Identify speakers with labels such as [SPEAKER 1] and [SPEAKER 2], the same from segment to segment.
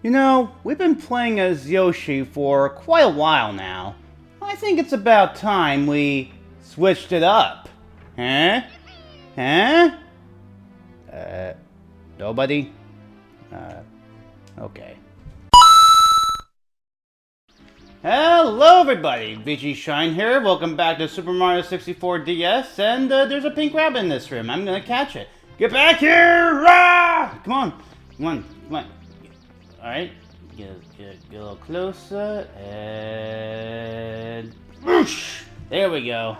[SPEAKER 1] You know, we've been playing as Yoshi for quite a while now. I think it's about time we switched it up. Huh? Huh? Nobody? Okay. Hello everybody, VGShine here. Welcome back to Super Mario 64 DS, and there's a pink rabbit in this room. I'm gonna catch it. Get back here! Rah! Come on. Come on. Come on. Alright. Get a little closer, and... Whoosh! There we go.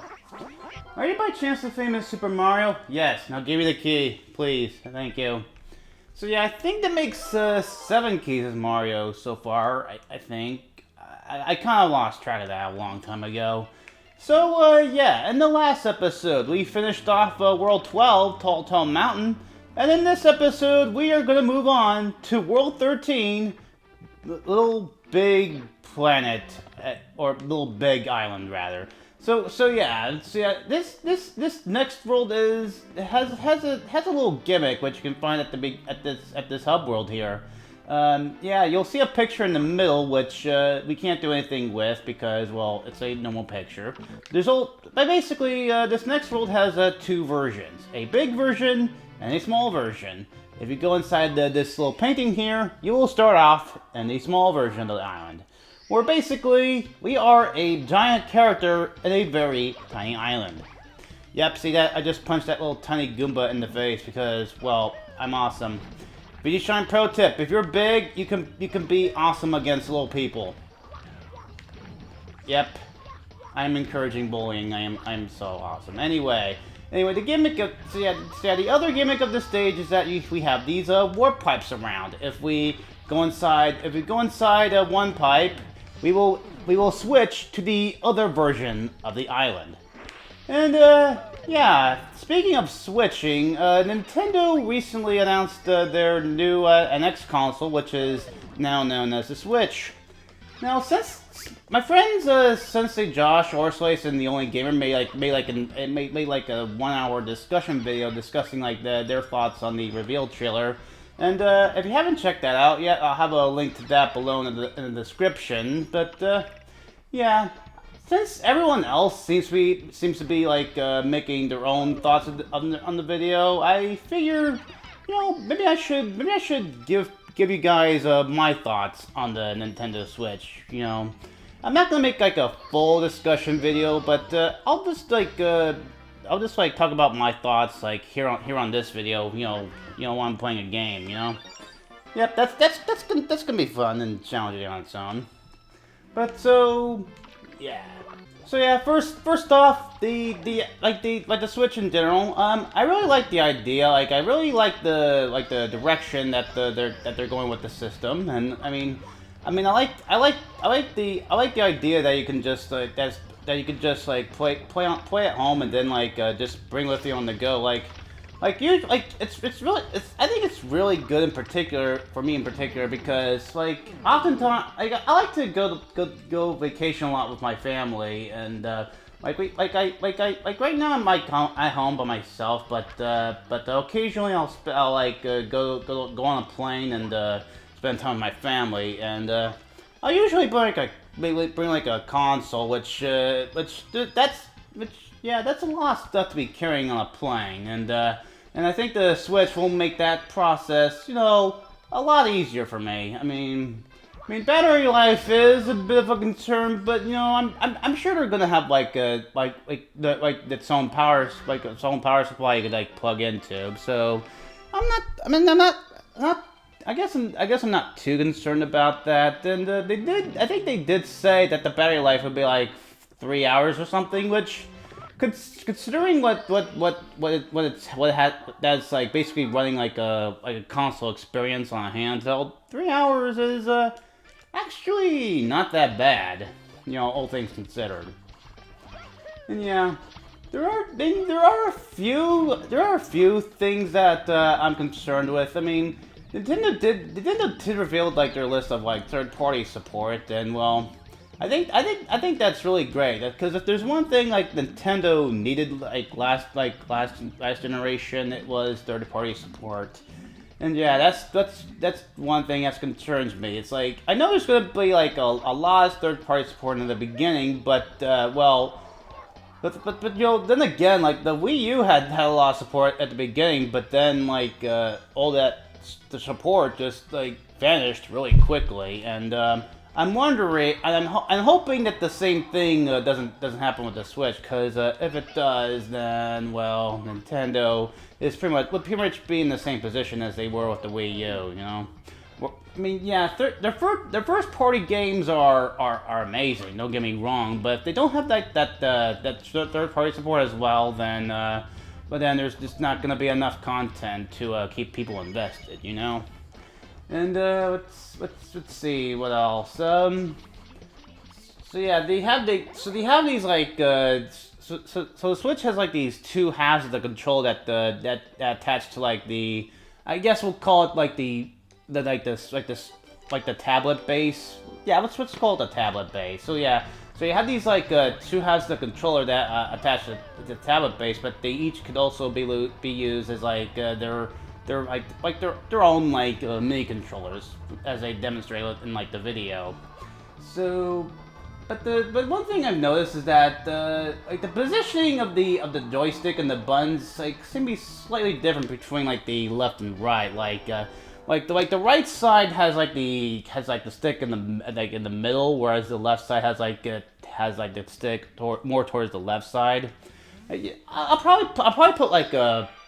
[SPEAKER 1] Are you by chance the famous Super Mario? Yes. Now give me the key, please. Thank you. So yeah, I think that makes 7 keys as Mario so far, I think. I kind of lost track of that a long time ago. So, yeah, in the last episode, we finished off World 12, Tall Mountain. And in this episode, we are going to move on to World 13, Little Big Planet, or Little Big Island, rather. So yeah, this next world has a little gimmick which you can find at this hub world here. Yeah, you'll see a picture in the middle, which we can't do anything with because, well, it's a normal picture. But basically, this next world has 2 versions: a big version and a small version. If you go inside this little painting here, you will start off in the small version of the island, where basically we are a giant character in a very tiny island. Yep, see that? I just punched that little tiny Goomba in the face because, well, I'm awesome. VGShine pro tip: if you're big, you can be awesome against little people. Yep, I'm encouraging bullying. I'm so awesome. Anyway, the gimmick of the other gimmick of the stage is that we have these warp pipes around. If we go inside one pipe, we will switch to the other version of the island. And yeah, speaking of switching, Nintendo recently announced their new NX console, which is now known as the Switch. Now, since my friends Sensei Josh Orslice and the Only Gamer made like a 1-hour discussion video discussing like their thoughts on the reveal trailer, and if you haven't checked that out yet, I'll have a link to that below in the description. But yeah. Since everyone else seems to be like making their own thoughts on the video, I figure, you know, maybe I should give you guys my thoughts on the Nintendo Switch. You know, I'm not gonna make like a full discussion video, but I'll just talk about my thoughts like here on this video. You know, while I'm playing a game. You know, yep, that's gonna be fun and challenging on its own. But yeah. So yeah, first off, the Switch in general. I really like the idea. Like, I really like the direction that they're going with the system. And I mean, I like the idea that you can just that you can just like play at home and then like just bring with you on the go. I think it's really good in particular for me because like oftentimes I like to go vacation a lot with my family, and right now I'm like at home by myself, but occasionally I'll go on a plane and spend time with my family, and I'll usually bring like a console, which that's a lot of stuff to be carrying on a plane, and I think the Switch will make that process, you know, a lot easier for me. I mean, battery life is a bit of a concern, but you know, I'm sure they're gonna have its own power supply you could like plug into. So I'm not. I guess I'm not too concerned about that. And I think they did say that the battery life would be like 3 hours or something, which, considering that's like basically running like a console experience on a handheld, 3 hours is actually not that bad, you know, all things considered. And yeah, there are a few things that I'm concerned with. I mean, Nintendo did reveal like their list of like third-party support, and well, I think that's really great, because if there's one thing like Nintendo needed like last generation, it was third-party support. And yeah, that's one thing that concerns me. It's like I know there's gonna be like a lot of third-party support in the beginning, but well, but you know, then again, like the Wii U had a lot of support at the beginning, but then like all the support just like vanished really quickly, and I'm wondering, and I'm hoping that the same thing doesn't happen with the Switch, because if it does, then well, Nintendo is would pretty much be in the same position as they were with the Wii U, you know. Well, I mean, yeah, their first party games are amazing. Don't get me wrong, but if they don't have that third party support as well, then but then there's just not gonna be enough content to keep people invested, you know. And let's see what else. So yeah, they have these like so the Switch has like these two halves of the control that attach to like the, I guess we'll call it like the tablet base. Yeah, let's call it the tablet base. So yeah, so you have these like two halves of the controller that attach to the tablet base, but they each could also be used as like their own like mini controllers, as they demonstrated in like the video. So, but one thing I've noticed is that like the positioning of the joystick and the buttons like seem to be slightly different between like the left and right. Like the right side has like the stick in the middle, whereas the left side has the stick more towards the left side. I'll probably put like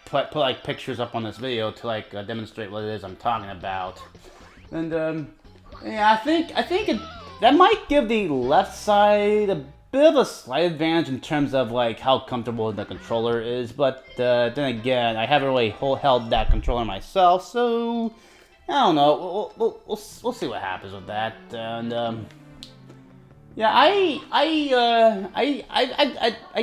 [SPEAKER 1] put like pictures up on this video to like demonstrate what it is I'm talking about. And yeah, I think that might give the left side a bit of a slight advantage in terms of like how comfortable the controller is, but then again, I haven't really held that controller myself, so I don't know. We'll see what happens with that. And yeah,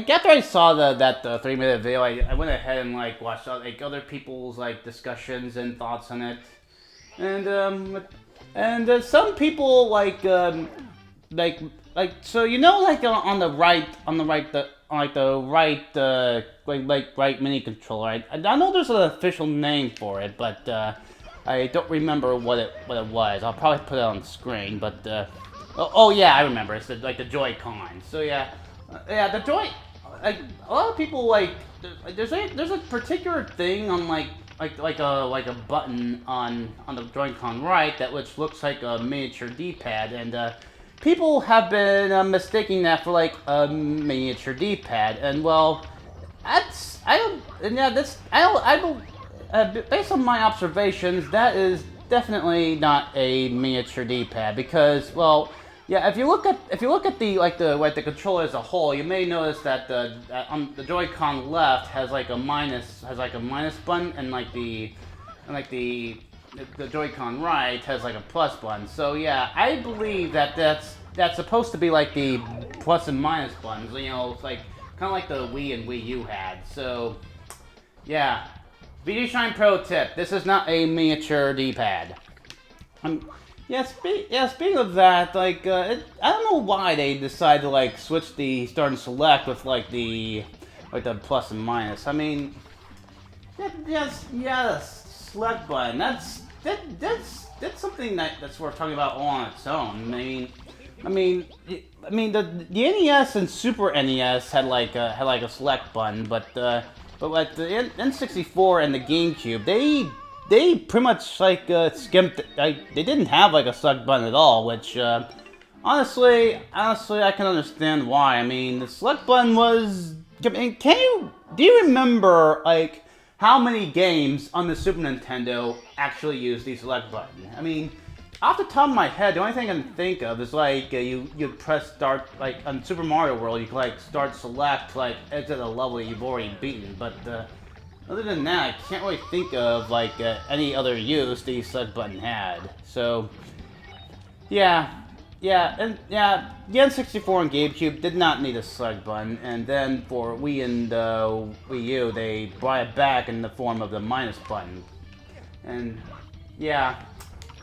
[SPEAKER 1] after I saw that 3-minute video, I went ahead and like watched like other people's like discussions and thoughts on it, and some people like so you know like on the right mini controller. I know there's an official name for it, but I don't remember what it was. I'll probably put it on the screen, but. Oh yeah, I remember. It's the Joy-Con. So yeah, the Joy. Like a lot of people like. There's a particular thing on like a button on the Joy-Con right that which looks like a miniature D-pad, and people have been mistaking that for like a miniature D-pad, and well, based on my observations, that is definitely not a miniature D-pad, because well. Yeah, if you look at the controller as a whole, you may notice that the Joy-Con left has like a minus button, and the Joy-Con right has like a plus button. So yeah, I believe that's supposed to be like the plus and minus buttons. You know, it's like kind of like the Wii and Wii U had. So yeah, VGShine pro tip: this is not a miniature D-pad. Speaking of that, like, I don't know why they decided to, like, switch the start and select with, like, the plus and minus. I mean, the select button, that's something that's worth talking about all on its own. I mean, the NES and Super NES had a select button, but like the N64 and the GameCube, they pretty much like skimped. They didn't have like a select button at all, which honestly I can understand why. I mean, the select button was. I mean, do you remember like how many games on the Super Nintendo actually use the select button? I mean, off the top of my head, the only thing I can think of is like you press start, like on Super Mario World, you can like start select to like exit a level you've already beaten, but. Other than that, I can't really think of like any other use the select button had. So, the N64 and GameCube did not need a select button, and then for Wii and Wii U, they brought it back in the form of the minus button. And yeah,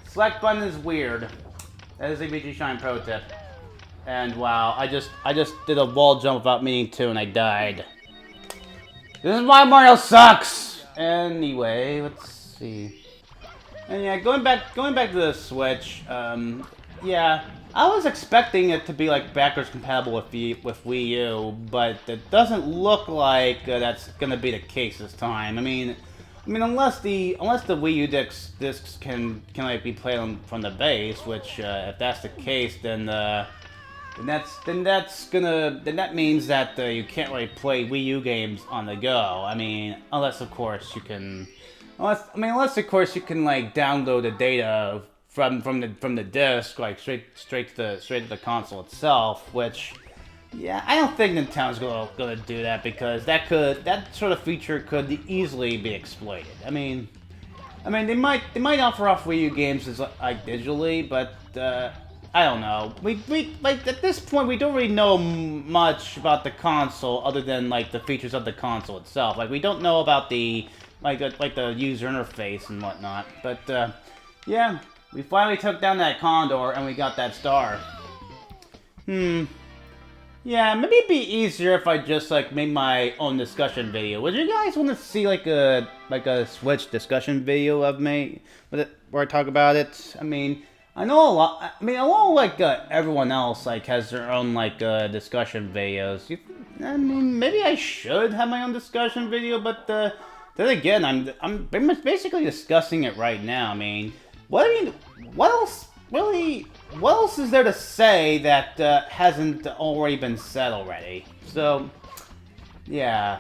[SPEAKER 1] select button is weird. That is a VGShine pro tip. And wow, I just did a wall jump without meaning to, and I died. This is why Mario sucks! Anyway, let's see. And yeah, going back to the Switch. Yeah, I was expecting it to be like backwards compatible with Wii U, but it doesn't look like that's gonna be the case this time. Unless the Wii U discs can like be played from the base, which if that's the case, then that means that you can't really play Wii U games on the go. Unless of course you can, unless of course you can like download the data from the disc like straight to the console itself. Which, yeah, I don't think Nintendo's gonna do that because that sort of feature could easily be exploited. They might offer off Wii U games as like digitally, but I don't know. We like at this point we don't really know much about the console other than like the features of the console itself. Like we don't know about the the user interface and whatnot. But yeah, we finally took down that Condor and we got that star. Yeah, maybe it'd be easier if I just like made my own discussion video. Would you guys want to see like a Switch discussion video of me where I talk about it? I know a lot. Like everyone else like has their own like discussion videos. Maybe I should have my own discussion video, but then again, I'm basically discussing it right now. What else is there to say that hasn't already been said already? So, yeah.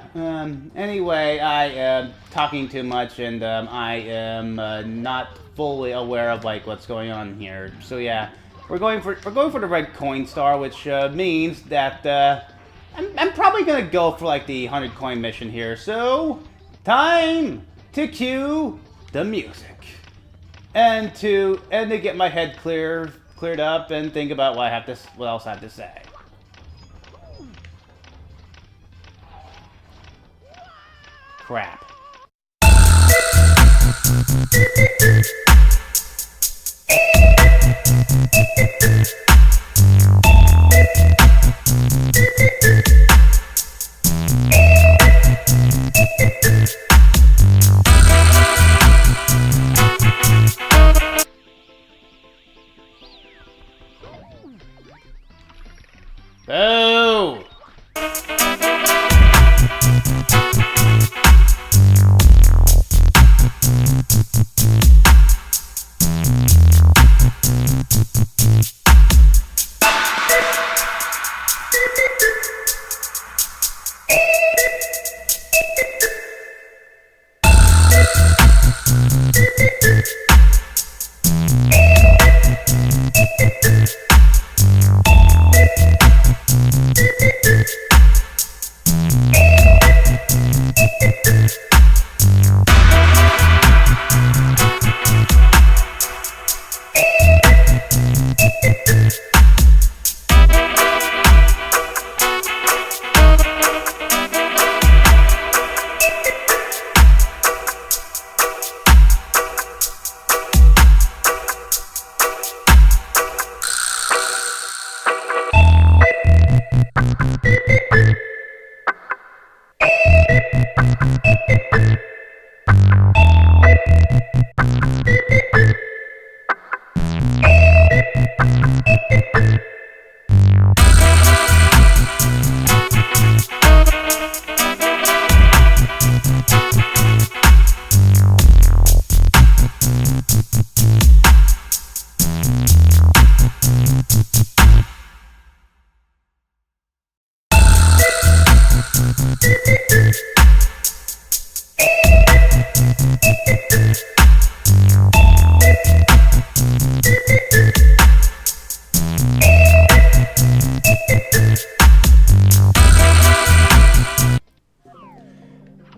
[SPEAKER 1] Anyway, I am talking too much, and I am not fully aware of like what's going on here. So yeah, we're going for the red coin star, which means that I'm probably gonna go for like the 100 coin mission here. So time to cue the music, and to get my head cleared up and think about what else I have to say. Crap. Boo!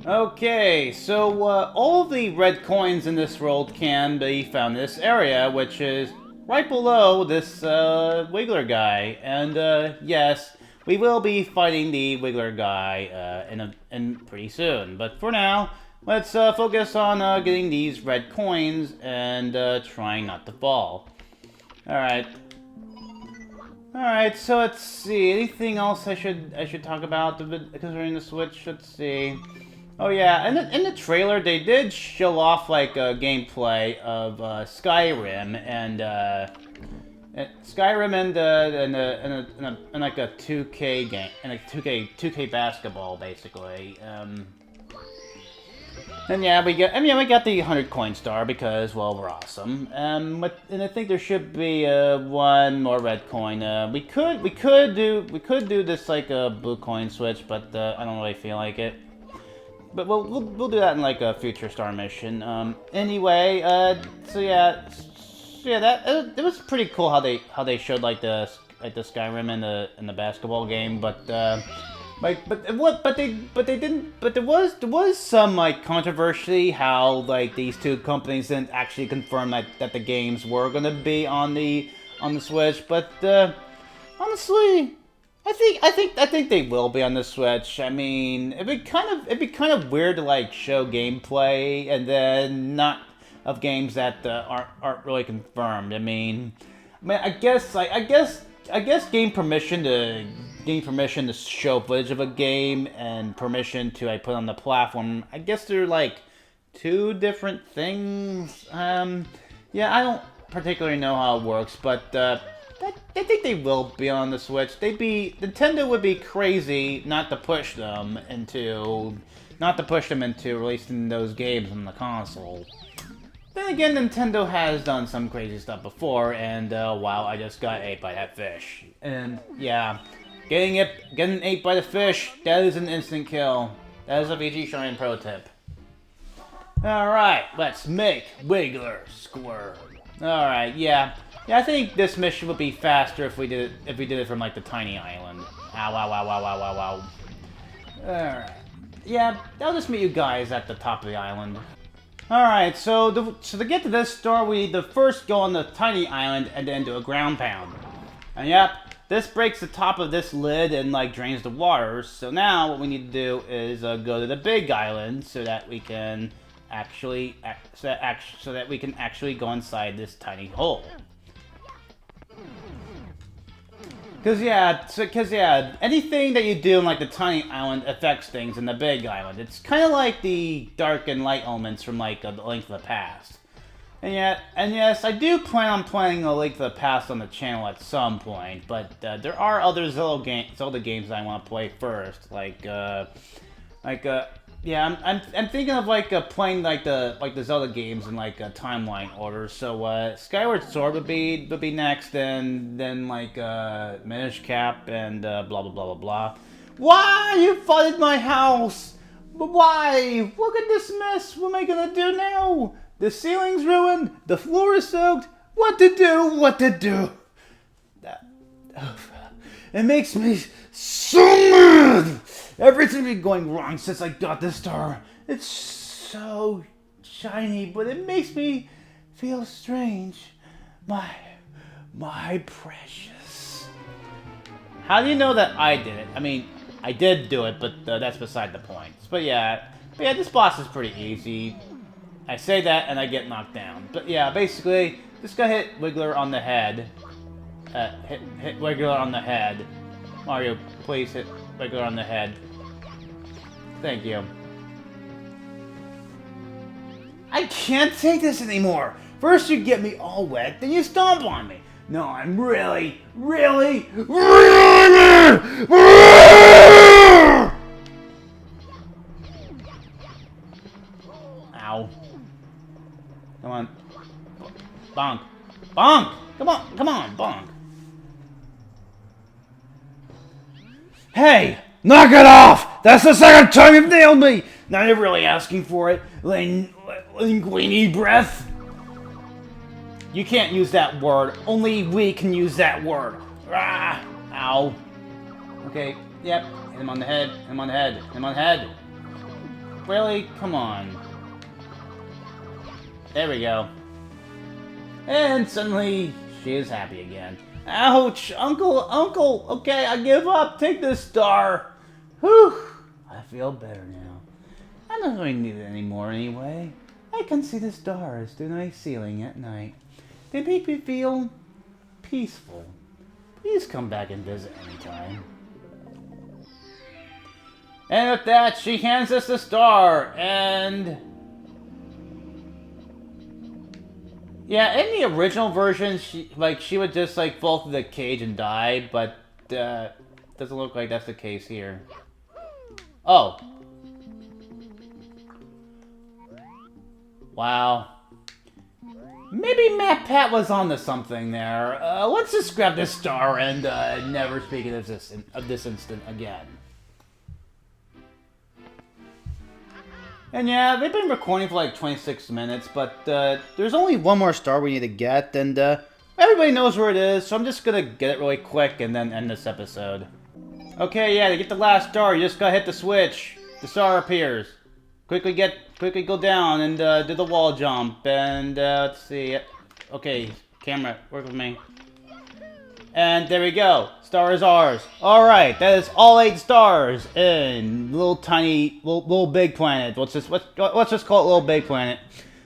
[SPEAKER 1] Okay, so all of the red coins in this world can be found in this area, which is right below this Wiggler guy. And yes, we will be fighting the Wiggler guy in pretty soon. But for now, let's focus on getting these red coins and trying not to fall. Alright. Alright, so let's see. Anything else I should talk about concerning the Switch? Let's see. Oh yeah, in the trailer they did show off like a gameplay of Skyrim and like a 2K game and a 2K basketball basically. And yeah, we got the 100 coin star because well we're awesome. And I think there should be one more red coin. We could do this like a blue coin switch, but I don't really feel like it. But we'll do that in like a future star mission. Anyway, so yeah, that it was pretty cool how they showed like the Skyrim in the basketball game, but they didn't. But there was some like controversy how like these two companies didn't actually confirm that the games were gonna be on the Switch. But honestly, I think they will be on the Switch. I mean, it'd be kind of weird to like show gameplay and then not of games that aren't really confirmed. I mean, I guess gain permission to show footage of a game and permission to like put it on the platform. I guess they're like two different things. Yeah, I don't particularly know how it works, but I think they will be on the Switch. Nintendo would be crazy not to push them into releasing those games on the console. Then again, Nintendo has done some crazy stuff before, and wow, I just got ate by that fish. And yeah, getting ate by the fish, that is an instant kill. That is a VGShine pro tip. Alright, let's make Wiggler squirm. Alright, yeah. Yeah, I think this mission would be faster if we did it from like the tiny island. Ow, ow, ow, ow, ow, ow, ow. Alright. Yeah, I'll just meet you guys at the top of the island. Alright, so to get to this store, we need to first go on the tiny island and then do a ground pound. And yep, this breaks the top of this lid and like drains the water. So now what we need to do is go to the big island so that we can actually go inside this tiny hole. Cause yeah, anything that you do in like the tiny island affects things in the big island. It's kind of like the dark and light elements from like A Link to the Past. And yes, I do plan on playing A Link to the Past on the channel at some point. But there are other Zelda games I want to play first, yeah, I'm thinking of like playing like the Zelda games in like a timeline order. So Skyward Sword would be next, and then like Minish Cap and blah blah blah blah blah. Why you flooded my house? Why? Look at this mess. What am I gonna do now? The ceiling's ruined. The floor is soaked. What to do? What to do? It makes me so mad. Everything's been going wrong since I got this star. It's so shiny, but it makes me feel strange. My precious. How do you know that I did it? I mean, I did do it, but that's beside the point. But yeah, this boss is pretty easy. I say that and I get knocked down. But yeah, basically, just gotta hit Wiggler on the head. Hit Wiggler on the head. Mario, please hit Wiggler on the head. Thank you. I can't take this anymore. First you get me all wet, then you stomp on me. No, I'm really. Ow. Come on. Bonk. Bonk! Come on, bonk. Hey! Knock it off! That's the second time you've nailed me! Now you're really asking for it. Linguini breath? You can't use that word. Only we can use that word. Ah! Ow. Okay, yep. Hit him on the head. Hit him on the head. Hit him on the head. Really? Come on. There we go. And suddenly, she is happy again. Ouch! Uncle! Okay, I give up. Take this star. Whew! I feel better now. I don't really need it anymore anyway. I can see the stars through my ceiling at night. They make me feel peaceful. Please come back and visit anytime. And with that, she hands us the star, and... Yeah, in the original version, she would just, like, fall through the cage and die, but, doesn't look like that's the case here. Oh. Wow. Maybe Matt Pat was onto something there. Let's just grab this star and, never speak of this instant again. And yeah, they've been recording for like 26 minutes, but there's only one more star we need to get, and everybody knows where it is, so I'm just gonna get it really quick and then end this episode. Okay, yeah, to get the last star, you just gotta hit the switch. The star appears. Quickly go down and do the wall jump, and let's see. Okay, camera, work with me. And there we go. Star is ours. Alright, that is all 8 stars in little tiny, little big planet. Let's just call it Little Big Planet.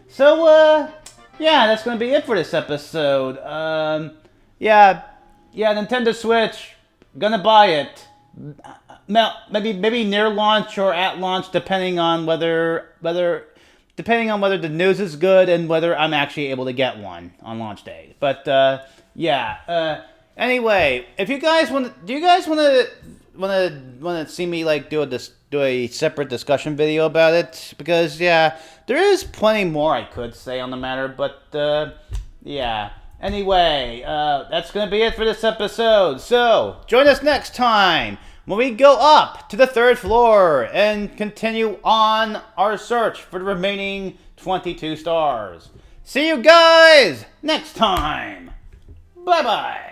[SPEAKER 1] So, yeah, that's gonna be it for this episode. Yeah, Nintendo Switch, gonna buy it. Maybe near launch or at launch, depending on whether the news is good and whether I'm actually able to get one on launch day. But, yeah, anyway, if you guys want to see me like do a separate discussion video about it, because yeah, there is plenty more I could say on the matter, but yeah. Anyway, that's gonna be it for this episode. So join us next time when we go up to the 3rd floor and continue on our search for the remaining 22 stars. See you guys next time. Bye bye.